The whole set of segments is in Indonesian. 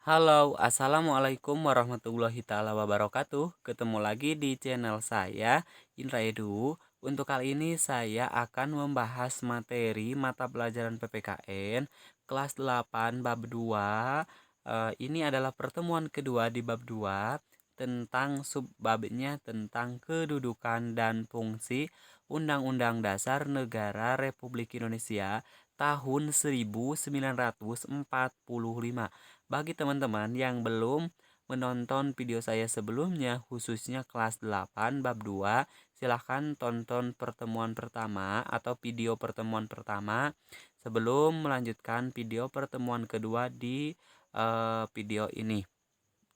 Halo, assalamualaikum warahmatullahi taala wabarakatuh. Ketemu lagi di channel saya, Indra Edu. Untuk kali ini saya akan membahas materi mata pelajaran PPKN kelas 8 bab 2. Ini adalah pertemuan kedua di bab 2 tentang subbabnya tentang kedudukan dan fungsi Undang-Undang Dasar Negara Republik Indonesia tahun 1945. Bagi teman-teman yang belum menonton video saya sebelumnya, khususnya kelas 8 bab 2, silahkan tonton pertemuan pertama atau video pertemuan pertama sebelum melanjutkan video pertemuan kedua di video ini.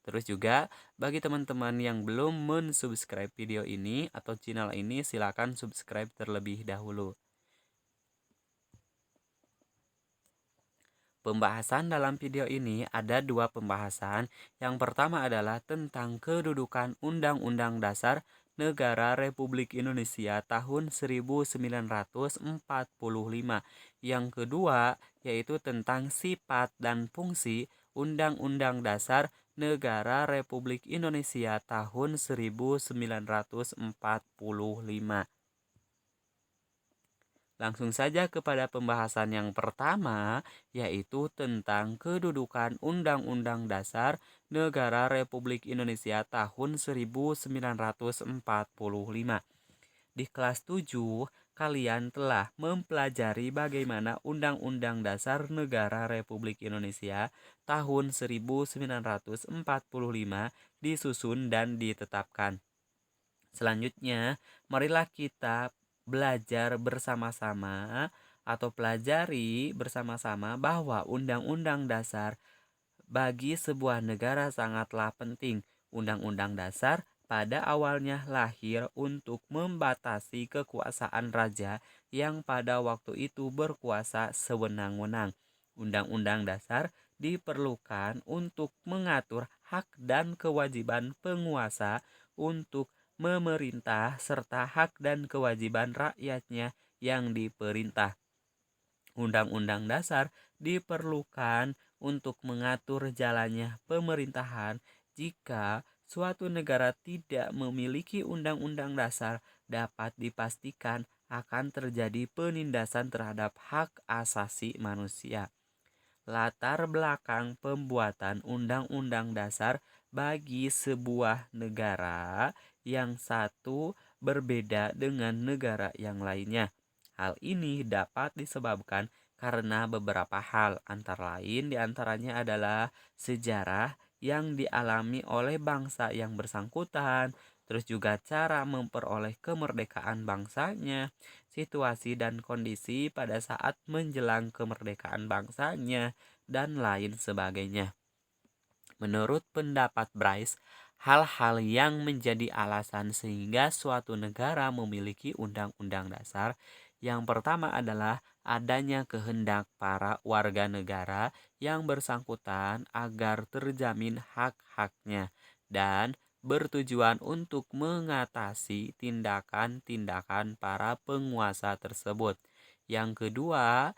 Terus juga bagi teman-teman yang belum mensubscribe video ini atau channel ini, silahkan subscribe terlebih dahulu. Pembahasan dalam video ini ada dua pembahasan. Yang pertama adalah tentang kedudukan Undang-Undang Dasar Negara Republik Indonesia tahun 1945. Yang kedua yaitu tentang sifat dan fungsi Undang-Undang Dasar Negara Republik Indonesia tahun 1945. Langsung saja kepada pembahasan yang pertama, yaitu tentang kedudukan Undang-Undang Dasar Negara Republik Indonesia tahun 1945. Di kelas 7, kalian telah mempelajari bagaimana Undang-Undang Dasar Negara Republik Indonesia tahun 1945 disusun dan ditetapkan. Selanjutnya, marilah kita belajar bersama-sama atau pelajari bersama-sama bahwa Undang-Undang Dasar bagi sebuah negara sangatlah penting. Undang-Undang Dasar pada awalnya lahir untuk membatasi kekuasaan raja yang pada waktu itu berkuasa sewenang-wenang. Undang-Undang Dasar diperlukan untuk mengatur hak dan kewajiban penguasa untuk memerintah serta hak dan kewajiban rakyatnya yang diperintah. Undang-Undang Dasar diperlukan untuk mengatur jalannya pemerintahan. Jika suatu negara tidak memiliki undang-undang dasar, dapat dipastikan akan terjadi penindasan terhadap hak asasi manusia. Latar belakang pembuatan undang-undang dasar bagi sebuah negara yang satu berbeda dengan negara yang lainnya. Hal ini dapat disebabkan karena beberapa hal, antara lain diantaranya adalah sejarah yang dialami oleh bangsa yang bersangkutan, terus juga cara memperoleh kemerdekaan bangsanya, situasi dan kondisi pada saat menjelang kemerdekaan bangsanya, dan lain sebagainya. Menurut pendapat Bryce, hal-hal yang menjadi alasan sehingga suatu negara memiliki undang-undang dasar, yang pertama adalah adanya kehendak para warga negara yang bersangkutan agar terjamin hak-haknya dan bertujuan untuk mengatasi tindakan-tindakan para penguasa tersebut. Yang kedua,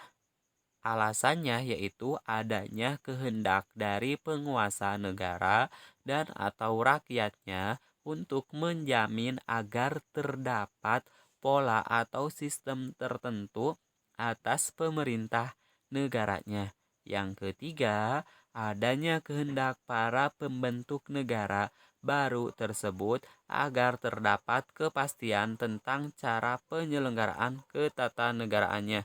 alasannya yaitu adanya kehendak dari penguasa negara dan atau rakyatnya untuk menjamin agar terdapat pola atau sistem tertentu atas pemerintah negaranya. Yang ketiga, adanya kehendak para pembentuk negara baru tersebut agar terdapat kepastian tentang cara penyelenggaraan ketatanegaraannya.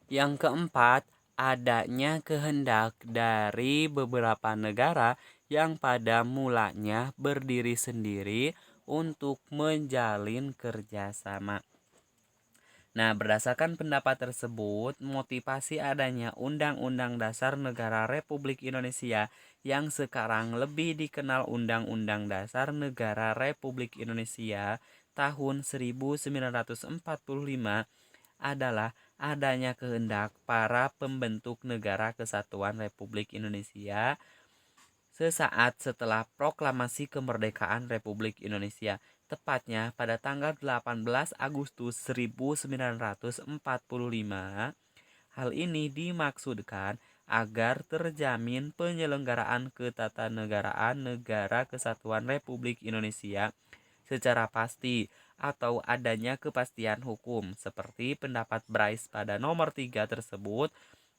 Yang keempat, adanya kehendak dari beberapa negara yang pada mulanya berdiri sendiri untuk menjalin kerjasama. Nah, berdasarkan pendapat tersebut, motivasi adanya Undang-Undang Dasar Negara Republik Indonesia yang sekarang lebih dikenal Undang-Undang Dasar Negara Republik Indonesia tahun 1945 adalah adanya kehendak para pembentuk negara kesatuan Republik Indonesia sesaat setelah proklamasi kemerdekaan Republik Indonesia, tepatnya pada tanggal 18 Agustus 1945. Hal ini dimaksudkan agar terjamin penyelenggaraan ketatanegaraan Negara Kesatuan Republik Indonesia secara pasti atau adanya kepastian hukum seperti pendapat Bryce pada nomor 3 tersebut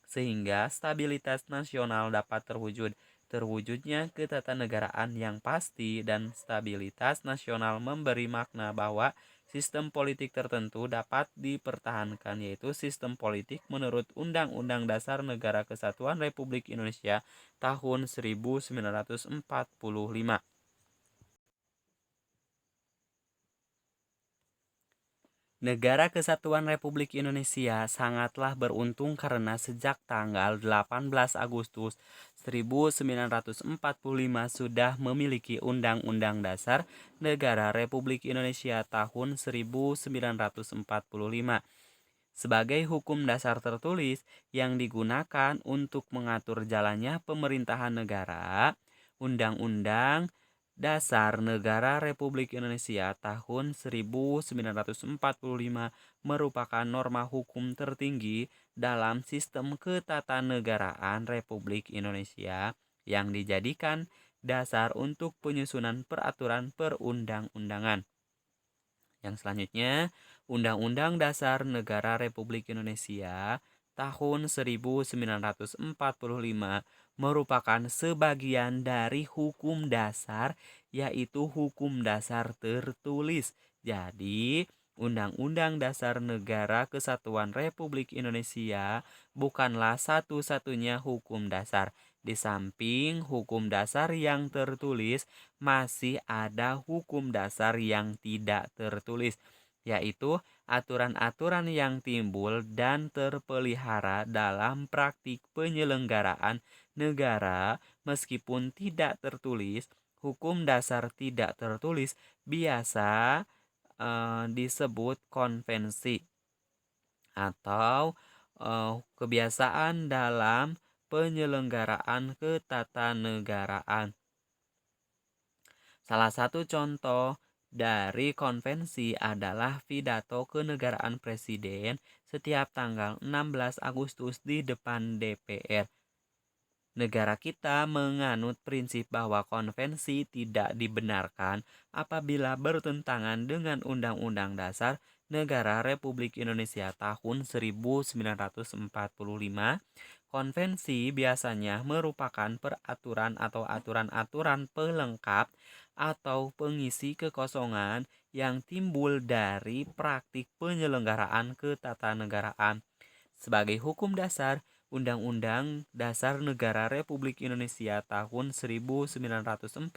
sehingga stabilitas nasional dapat terwujud. Terwujudnya ketatanegaraan yang pasti dan stabilitas nasional memberi makna bahwa sistem politik tertentu dapat dipertahankan, yaitu sistem politik menurut Undang-Undang Dasar Negara Kesatuan Republik Indonesia tahun 1945. Negara Kesatuan Republik Indonesia sangatlah beruntung karena sejak tanggal 18 Agustus 1945 sudah memiliki Undang-Undang Dasar Negara Republik Indonesia tahun 1945 sebagai hukum dasar tertulis yang digunakan untuk mengatur jalannya pemerintahan negara. Undang-Undang Dasar Negara Republik Indonesia tahun 1945 merupakan norma hukum tertinggi dalam sistem ketatanegaraan Republik Indonesia yang dijadikan dasar untuk penyusunan peraturan perundang-undangan. Yang selanjutnya, Undang-Undang Dasar Negara Republik Indonesia tahun 1945 merupakan sebagian dari hukum dasar, yaitu hukum dasar tertulis. Jadi, Undang-Undang Dasar Negara Kesatuan Republik Indonesia bukanlah satu-satunya hukum dasar. Di samping hukum dasar yang tertulis, masih ada hukum dasar yang tidak tertulis, yaitu aturan-aturan yang timbul dan terpelihara dalam praktik penyelenggaraan negara meskipun tidak tertulis. Hukum dasar tidak tertulis biasa disebut konvensi atau kebiasaan dalam penyelenggaraan ketatanegaraan. Salah satu contoh dari konvensi adalah pidato kenegaraan presiden setiap tanggal 16 Agustus di depan DPR. Negara kita menganut prinsip bahwa konvensi tidak dibenarkan apabila bertentangan dengan Undang-Undang Dasar Negara Republik Indonesia tahun 1945. Konvensi biasanya merupakan peraturan atau aturan-aturan pelengkap atau pengisi kekosongan yang timbul dari praktik penyelenggaraan ketatanegaraan. Sebagai hukum dasar, Undang-Undang Dasar Negara Republik Indonesia tahun 1945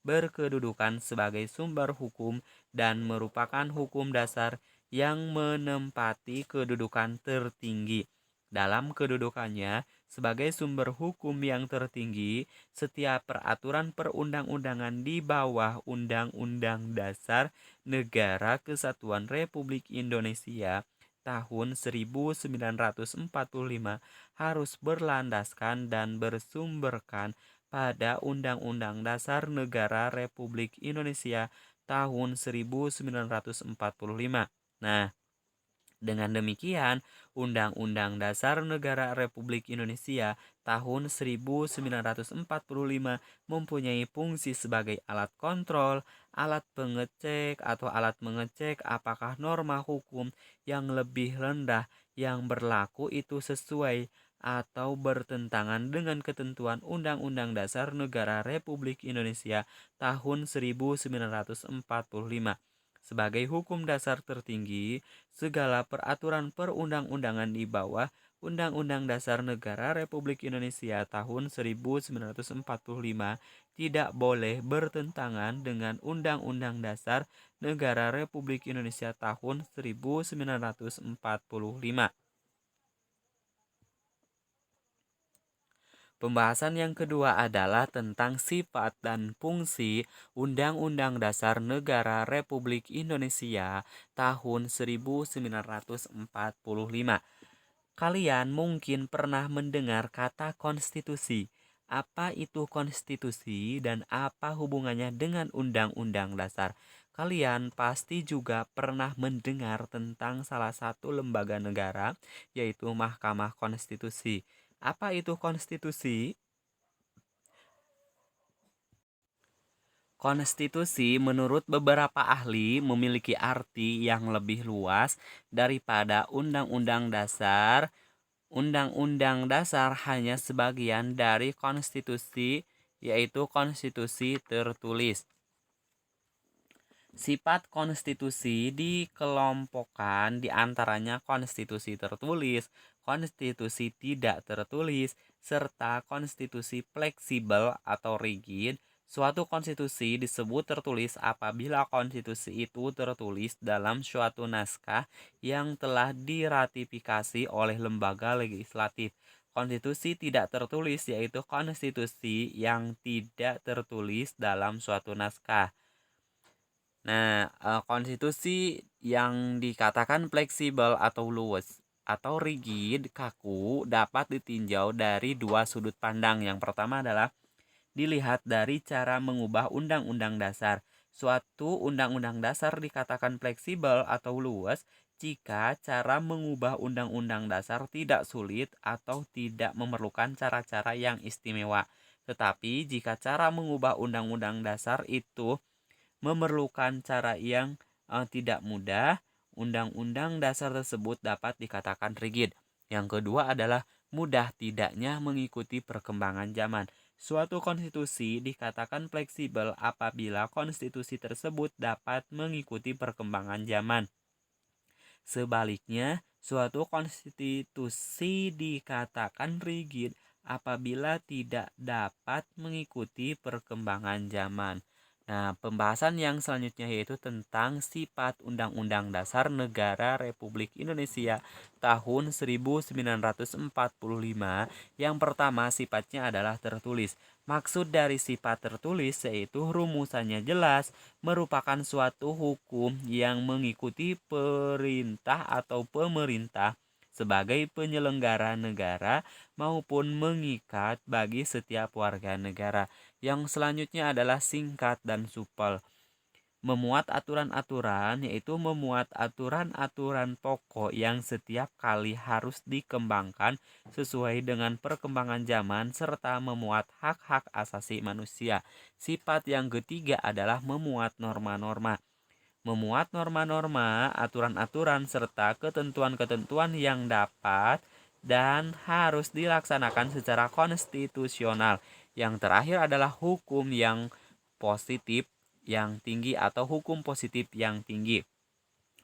berkedudukan sebagai sumber hukum dan merupakan hukum dasar yang menempati kedudukan tertinggi. Dalam kedudukannya sebagai sumber hukum yang tertinggi, setiap peraturan perundang-undangan di bawah Undang-Undang Dasar Negara Kesatuan Republik Indonesia tahun 1945 harus berlandaskan dan bersumberkan pada Undang-Undang Dasar Negara Republik Indonesia tahun 1945. Nah, dengan demikian, Undang-Undang Dasar Negara Republik Indonesia tahun 1945 mempunyai fungsi sebagai alat kontrol, alat pengecek atau alat mengecek apakah norma hukum yang lebih rendah yang berlaku itu sesuai atau bertentangan dengan ketentuan Undang-Undang Dasar Negara Republik Indonesia tahun 1945. Sebagai hukum dasar tertinggi, segala peraturan perundang-undangan di bawah Undang-Undang Dasar Negara Republik Indonesia tahun 1945 tidak boleh bertentangan dengan Undang-Undang Dasar Negara Republik Indonesia tahun 1945. Pembahasan yang kedua adalah tentang sifat dan fungsi Undang-Undang Dasar Negara Republik Indonesia tahun 1945. Kalian mungkin pernah mendengar kata konstitusi. Apa itu konstitusi dan apa hubungannya dengan Undang-Undang Dasar? Kalian pasti juga pernah mendengar tentang salah satu lembaga negara, yaitu Mahkamah Konstitusi. Apa itu konstitusi? Konstitusi menurut beberapa ahli memiliki arti yang lebih luas daripada undang-undang dasar. Undang-undang dasar hanya sebagian dari konstitusi, yaitu konstitusi tertulis. Sifat konstitusi dikelompokkan di antaranya konstitusi tertulis, konstitusi tidak tertulis, serta konstitusi fleksibel atau rigid. Suatu konstitusi disebut tertulis apabila konstitusi itu tertulis dalam suatu naskah yang telah diratifikasi oleh lembaga legislatif. Konstitusi tidak tertulis yaitu konstitusi yang tidak tertulis dalam suatu naskah. Nah, konstitusi yang dikatakan fleksibel atau luwes atau rigid, kaku, dapat ditinjau dari dua sudut pandang. Yang pertama adalah dilihat dari cara mengubah undang-undang dasar. Suatu undang-undang dasar dikatakan fleksibel atau luwes jika cara mengubah undang-undang dasar tidak sulit atau tidak memerlukan cara-cara yang istimewa. Tetapi jika cara mengubah undang-undang dasar itu memerlukan cara yang tidak mudah, undang-undang dasar tersebut dapat dikatakan rigid. Yang kedua adalah mudah tidaknya mengikuti perkembangan zaman. Suatu konstitusi dikatakan fleksibel apabila konstitusi tersebut dapat mengikuti perkembangan zaman. Sebaliknya, suatu konstitusi dikatakan rigid apabila tidak dapat mengikuti perkembangan zaman. Nah, pembahasan yang selanjutnya yaitu tentang sifat Undang-Undang Dasar Negara Republik Indonesia tahun 1945. Yang pertama, sifatnya adalah tertulis. Maksud dari sifat tertulis yaitu rumusannya jelas, merupakan suatu hukum yang mengikuti perintah atau pemerintah sebagai penyelenggara negara maupun mengikat bagi setiap warga negara. Yang selanjutnya adalah singkat dan supel. Memuat aturan-aturan yaitu memuat aturan-aturan pokok yang setiap kali harus dikembangkan sesuai dengan perkembangan zaman serta memuat hak-hak asasi manusia. Sifat yang ketiga adalah memuat norma-norma. Memuat norma-norma, aturan-aturan serta ketentuan-ketentuan yang dapat dan harus dilaksanakan secara konstitusional. Yang terakhir adalah hukum yang positif yang tinggi atau hukum positif yang tinggi.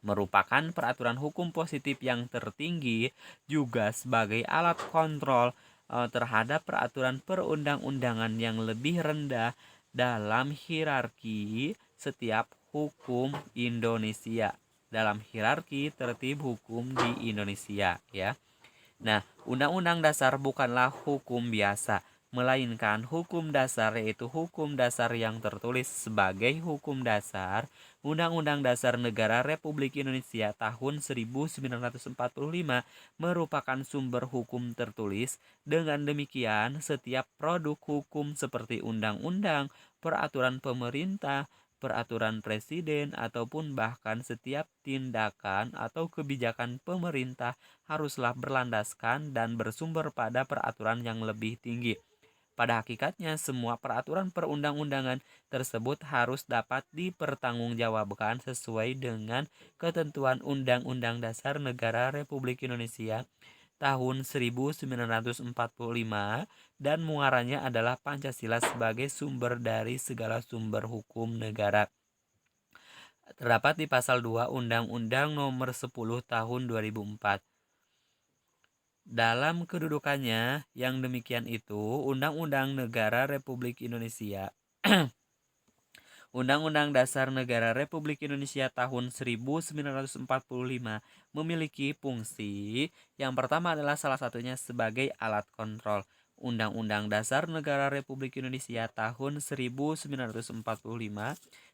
Merupakan peraturan hukum positif yang tertinggi juga sebagai alat kontrol terhadap peraturan perundang-undangan yang lebih rendah dalam hierarki setiap hukum Indonesia. Dalam hierarki tertib hukum di Indonesia, ya. Nah, Undang-Undang Dasar bukanlah hukum biasa, melainkan hukum dasar yaitu hukum dasar yang tertulis sebagai hukum dasar. Undang-Undang Dasar Negara Republik Indonesia tahun 1945 merupakan sumber hukum tertulis. Dengan demikian, setiap produk hukum seperti undang-undang, peraturan pemerintah, peraturan presiden, ataupun bahkan setiap tindakan atau kebijakan pemerintah haruslah berlandaskan dan bersumber pada peraturan yang lebih tinggi. Pada hakikatnya, semua peraturan perundang-undangan tersebut harus dapat dipertanggungjawabkan sesuai dengan ketentuan Undang-Undang Dasar Negara Republik Indonesia tahun 1945 dan muaranya adalah Pancasila sebagai sumber dari segala sumber hukum negara. Terdapat di pasal 2 Undang-Undang Nomor 10 Tahun 2004. Dalam kedudukannya yang demikian itu, Undang-Undang Negara Republik Indonesia Undang-Undang Dasar Negara Republik Indonesia tahun 1945 memiliki fungsi. Yang pertama adalah salah satunya sebagai alat kontrol. Undang-Undang Dasar Negara Republik Indonesia tahun 1945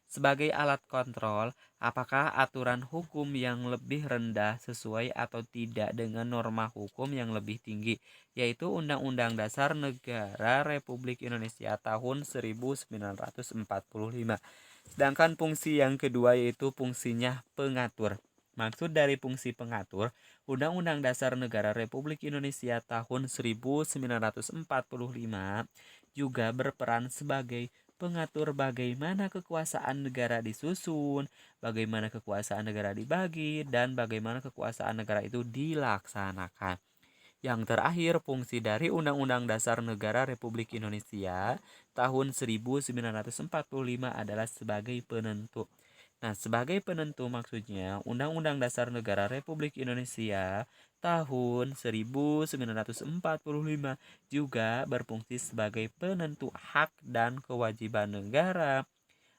sebagai alat kontrol apakah aturan hukum yang lebih rendah sesuai atau tidak dengan norma hukum yang lebih tinggi, yaitu Undang-Undang Dasar Negara Republik Indonesia tahun 1945. Sedangkan fungsi yang kedua yaitu fungsinya pengatur. Maksud dari fungsi pengatur, Undang-Undang Dasar Negara Republik Indonesia tahun 1945 juga berperan sebagai pengatur bagaimana kekuasaan negara disusun, bagaimana kekuasaan negara dibagi, dan bagaimana kekuasaan negara itu dilaksanakan. Yang terakhir, fungsi dari Undang-Undang Dasar Negara Republik Indonesia tahun 1945 adalah sebagai penentu. Nah, sebagai penentu maksudnya Undang-Undang Dasar Negara Republik Indonesia tahun 1945 juga berfungsi sebagai penentu hak dan kewajiban negara,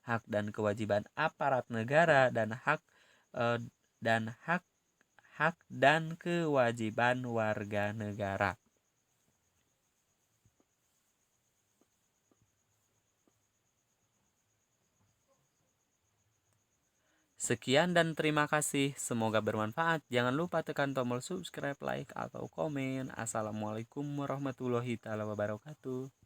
hak dan kewajiban aparat negara, dan eh, hak hak dan kewajiban warga negara. Sekian dan terima kasih. Semoga bermanfaat. Jangan lupa tekan tombol subscribe, like, atau komen. Assalamualaikum warahmatullahi wabarakatuh.